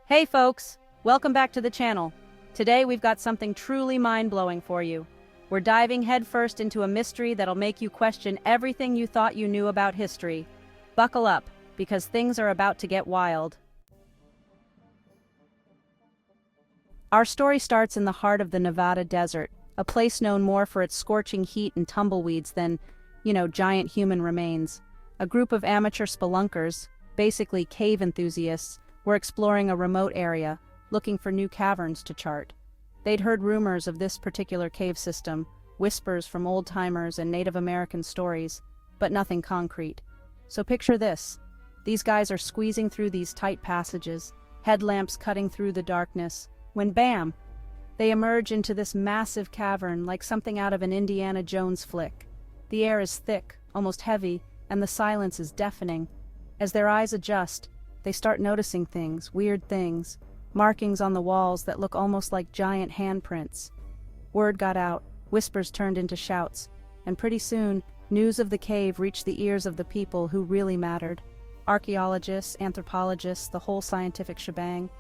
Hey folks, welcome back to the channel. Today we've got something truly mind-blowing for you. We're diving headfirst into a mystery that'll make you question everything you thought you knew about history. Buckle up, because things are about to get wild. Our story starts in the heart of the Nevada desert, a place known more for its scorching heat and tumbleweeds than, giant human remains. A group of amateur spelunkers, basically cave enthusiasts, were exploring a remote area, looking for new caverns to chart. They'd heard rumors of this particular cave system, whispers from old-timers and Native American stories, but nothing concrete. So picture this. These guys are squeezing through these tight passages, headlamps cutting through the darkness, when bam! They emerge into this massive cavern like something out of an Indiana Jones flick. The air is thick, almost heavy, and the silence is deafening. As their eyes adjust, they start noticing things, weird things, markings on the walls that look almost like giant handprints. Word got out, whispers turned into shouts, and pretty soon, news of the cave reached the ears of the people who really mattered. Archaeologists, anthropologists, the whole scientific shebang.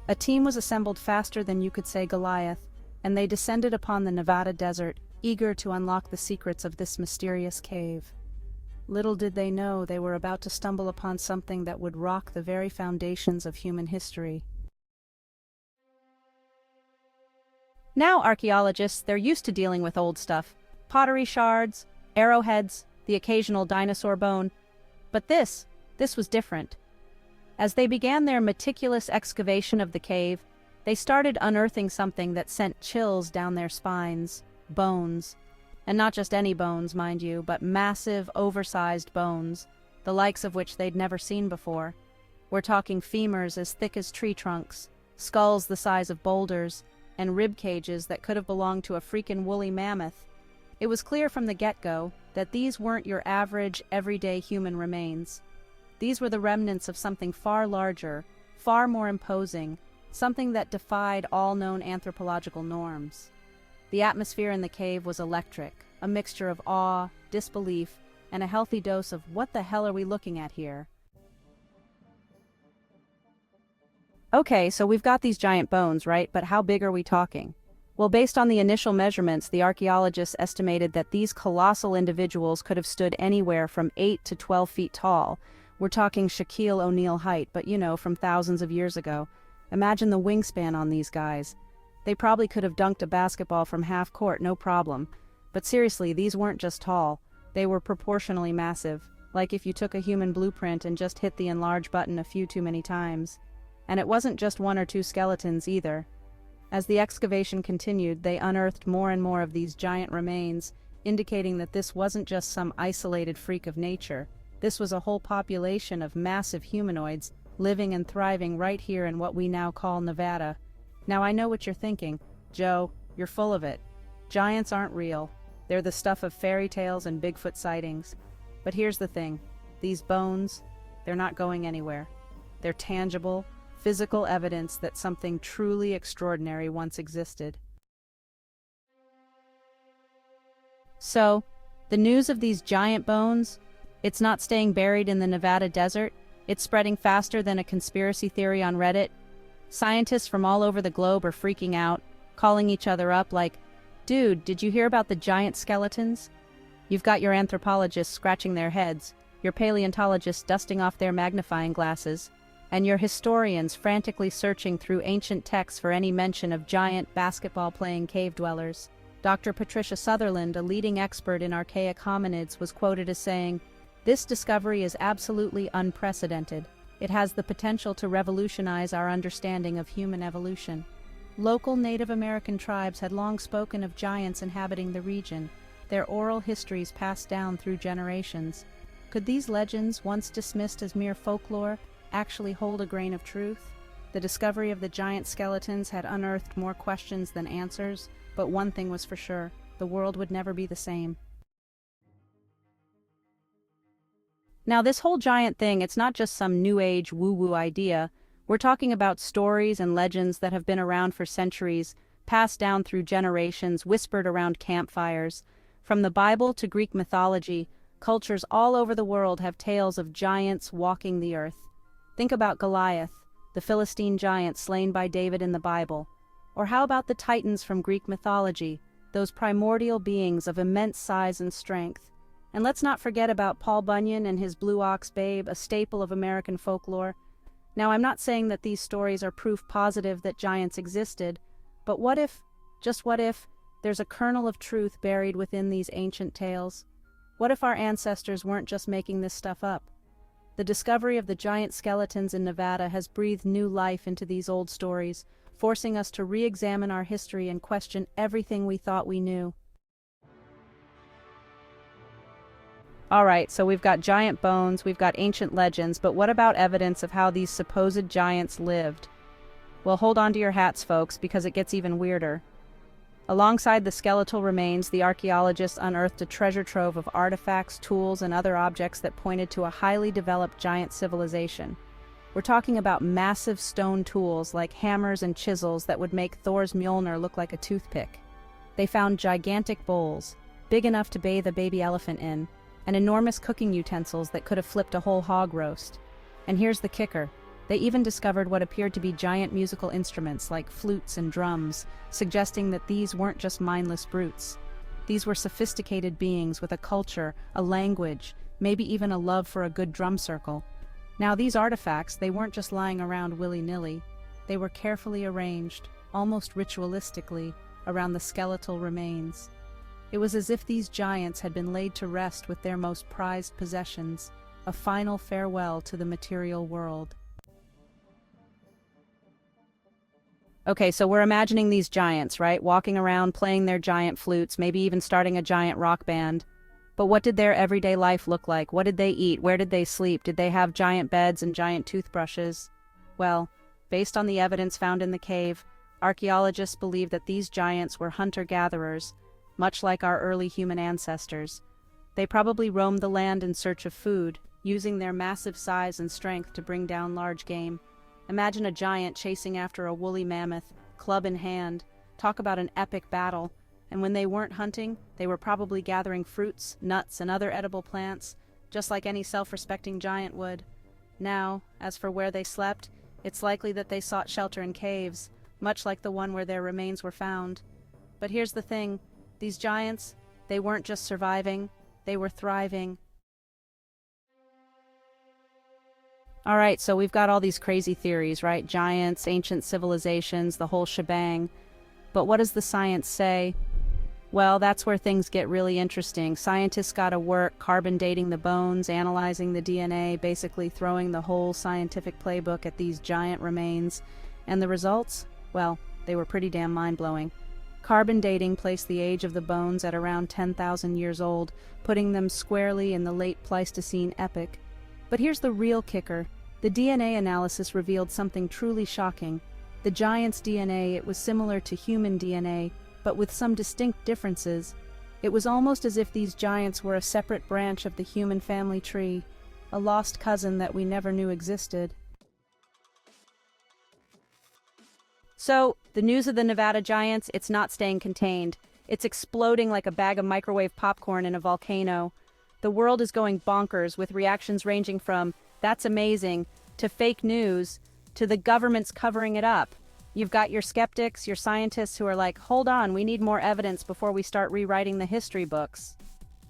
A team was assembled faster than you could say Goliath, and they descended upon the Nevada desert, eager to unlock the secrets of this mysterious cave. Little did they know they were about to stumble upon something that would rock the very foundations of human history. Now archaeologists, they're used to dealing with old stuff. Pottery shards, arrowheads, the occasional dinosaur bone. But this was different. As they began their meticulous excavation of the cave, they started unearthing something that sent chills down their spines. Bones. And not just any bones, mind you, but massive, oversized bones, the likes of which they'd never seen before. We're talking femurs as thick as tree trunks, skulls the size of boulders, and rib cages that could have belonged to a freaking woolly mammoth. It was clear from the get-go that these weren't your average, everyday human remains. These were the remnants of something far larger, far more imposing, something that defied all known anthropological norms. The atmosphere in the cave was electric, a mixture of awe, disbelief, and a healthy dose of what the hell are we looking at here? Okay, so we've got these giant bones, right? But how big are we talking? Well, based on the initial measurements, the archaeologists estimated that these colossal individuals could have stood anywhere from 8 to 12 feet tall. We're talking Shaquille O'Neal height, but from thousands of years ago. Imagine the wingspan on these guys. They probably could have dunked a basketball from half court, no problem. But seriously, these weren't just tall. They were proportionally massive, like if you took a human blueprint and just hit the enlarge button a few too many times. And it wasn't just one or two skeletons either. As the excavation continued, they unearthed more and more of these giant remains, indicating that this wasn't just some isolated freak of nature. This was a whole population of massive humanoids living and thriving right here in what we now call Nevada. Now I know what you're thinking. Joe, you're full of it. Giants aren't real. They're the stuff of fairy tales and Bigfoot sightings. But here's the thing. These bones, they're not going anywhere. They're tangible, physical evidence that something truly extraordinary once existed. So, the news of these giant bones, it's not staying buried in the Nevada desert. It's spreading faster than a conspiracy theory on Reddit. Scientists from all over the globe are freaking out, calling each other up like, "Dude, did you hear about the giant skeletons?" You've got your anthropologists scratching their heads, your paleontologists dusting off their magnifying glasses, and your historians frantically searching through ancient texts for any mention of giant basketball-playing cave dwellers. Dr. Patricia Sutherland, a leading expert in archaic hominids, was quoted as saying, "This discovery is absolutely unprecedented. It has the potential to revolutionize our understanding of human evolution." Local Native American tribes had long spoken of giants inhabiting the region, their oral histories passed down through generations. Could these legends, once dismissed as mere folklore, actually hold a grain of truth? The discovery of the giant skeletons had unearthed more questions than answers, but one thing was for sure: the world would never be the same. Now, this whole giant thing, it's not just some new age woo-woo idea. We're talking about stories and legends that have been around for centuries, passed down through generations, whispered around campfires. From the Bible to Greek mythology, cultures all over the world have tales of giants walking the earth. Think about Goliath, the Philistine giants slain by David in the Bible? Or how about the Titans from Greek mythology, those primordial beings of immense size and strength? And let's not forget about Paul Bunyan and his blue ox babe, a staple of American folklore. Now, I'm not saying that these stories are proof positive that giants existed, but what if, just what if, there's a kernel of truth buried within these ancient tales? What if our ancestors weren't just making this stuff up? The discovery of the giant skeletons in Nevada has breathed new life into these old stories, forcing us to re-examine our history and question everything we thought we knew. Alright, so we've got giant bones, we've got ancient legends, but what about evidence of how these supposed giants lived? Well, hold on to your hats, folks, because it gets even weirder. Alongside the skeletal remains, the archaeologists unearthed a treasure trove of artifacts, tools, and other objects that pointed to a highly developed giant civilization. We're talking about massive stone tools like hammers and chisels that would make Thor's Mjolnir look like a toothpick. They found gigantic bowls, big enough to bathe a baby elephant in, and enormous cooking utensils that could have flipped a whole hog roast. And here's the kicker. They even discovered what appeared to be giant musical instruments like flutes and drums, suggesting that these weren't just mindless brutes. These were sophisticated beings with a culture, a language, maybe even a love for a good drum circle. Now, these artifacts, they weren't just lying around willy-nilly. They were carefully arranged, almost ritualistically, around the skeletal remains. It was as if these giants had been laid to rest with their most prized possessions, a final farewell to the material world. Okay, so we're imagining these giants, right? Walking around, playing their giant flutes, maybe even starting a giant rock band. But what did their everyday life look like? What did they eat? Where did they sleep? Did they have giant beds and giant toothbrushes? Well, based on the evidence found in the cave, archaeologists believe that these giants were hunter-gatherers, much like our early human ancestors. They probably roamed the land in search of food, using their massive size and strength to bring down large game. Imagine a giant chasing after a woolly mammoth, club in hand. Talk about an epic battle. And when they weren't hunting, they were probably gathering fruits, nuts, and other edible plants, just like any self-respecting giant would. Now, as for where they slept, it's likely that they sought shelter in caves, much like the one where their remains were found. But here's the thing. These giants, they weren't just surviving, they were thriving. Alright, so we've got all these crazy theories, right? Giants, ancient civilizations, the whole shebang. But what does the science say? Well, that's where things get really interesting. Scientists got to work carbon dating the bones, analyzing the DNA, basically throwing the whole scientific playbook at these giant remains. And the results? Well, they were pretty damn mind-blowing. Carbon dating placed the age of the bones at around 10,000 years old, putting them squarely in the late Pleistocene epoch. But here's the real kicker. The DNA analysis revealed something truly shocking. The giants' DNA, it was similar to human DNA, but with some distinct differences. It was almost as if these giants were a separate branch of the human family tree, a lost cousin that we never knew existed. So, the news of the Nevada giants, it's not staying contained. It's exploding like a bag of microwave popcorn in a volcano. The world is going bonkers, with reactions ranging from, "That's amazing," to fake news, to the government's covering it up. You've got your skeptics, your scientists who are like, hold on, we need more evidence before we start rewriting the history books.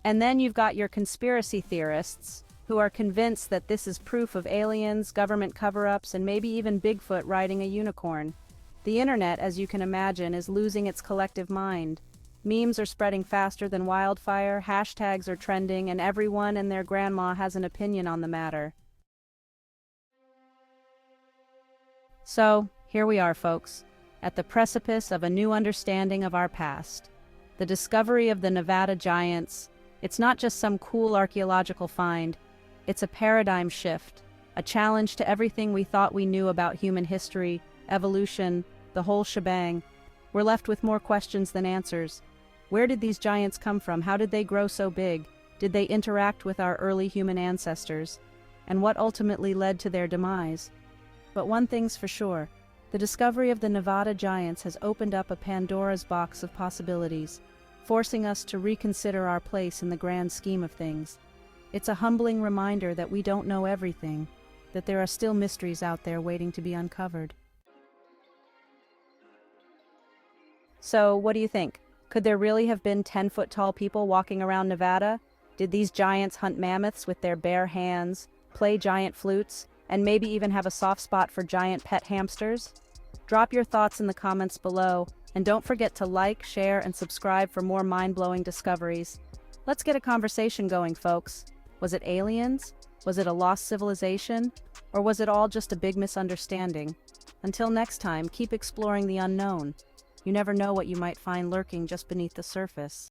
And then you've got your conspiracy theorists, who are convinced that this is proof of aliens, government cover-ups, and maybe even Bigfoot riding a unicorn. The internet, as you can imagine, is losing its collective mind. Memes are spreading faster than wildfire, hashtags are trending, and everyone and their grandma has an opinion on the matter. So, here we are, folks, at the precipice of a new understanding of our past. The discovery of the Nevada giants, it's not just some cool archaeological find, it's a paradigm shift, a challenge to everything we thought we knew about human history, evolution, the whole shebang. We're left with more questions than answers. Where did these giants come from? How did they grow so big? Did they interact with our early human ancestors? And what ultimately led to their demise? But one thing's for sure. The discovery of the Nevada giants has opened up a Pandora's box of possibilities, forcing us to reconsider our place in the grand scheme of things. It's a humbling reminder that we don't know everything, that there are still mysteries out there waiting to be uncovered. So, what do you think? Could there really have been 10-foot-tall people walking around Nevada? Did these giants hunt mammoths with their bare hands, play giant flutes, and maybe even have a soft spot for giant pet hamsters? Drop your thoughts in the comments below, and don't forget to like, share, and subscribe for more mind-blowing discoveries. Let's get a conversation going, folks. Was it aliens? Was it a lost civilization? Or was it all just a big misunderstanding? Until next time, keep exploring the unknown. You never know what you might find lurking just beneath the surface.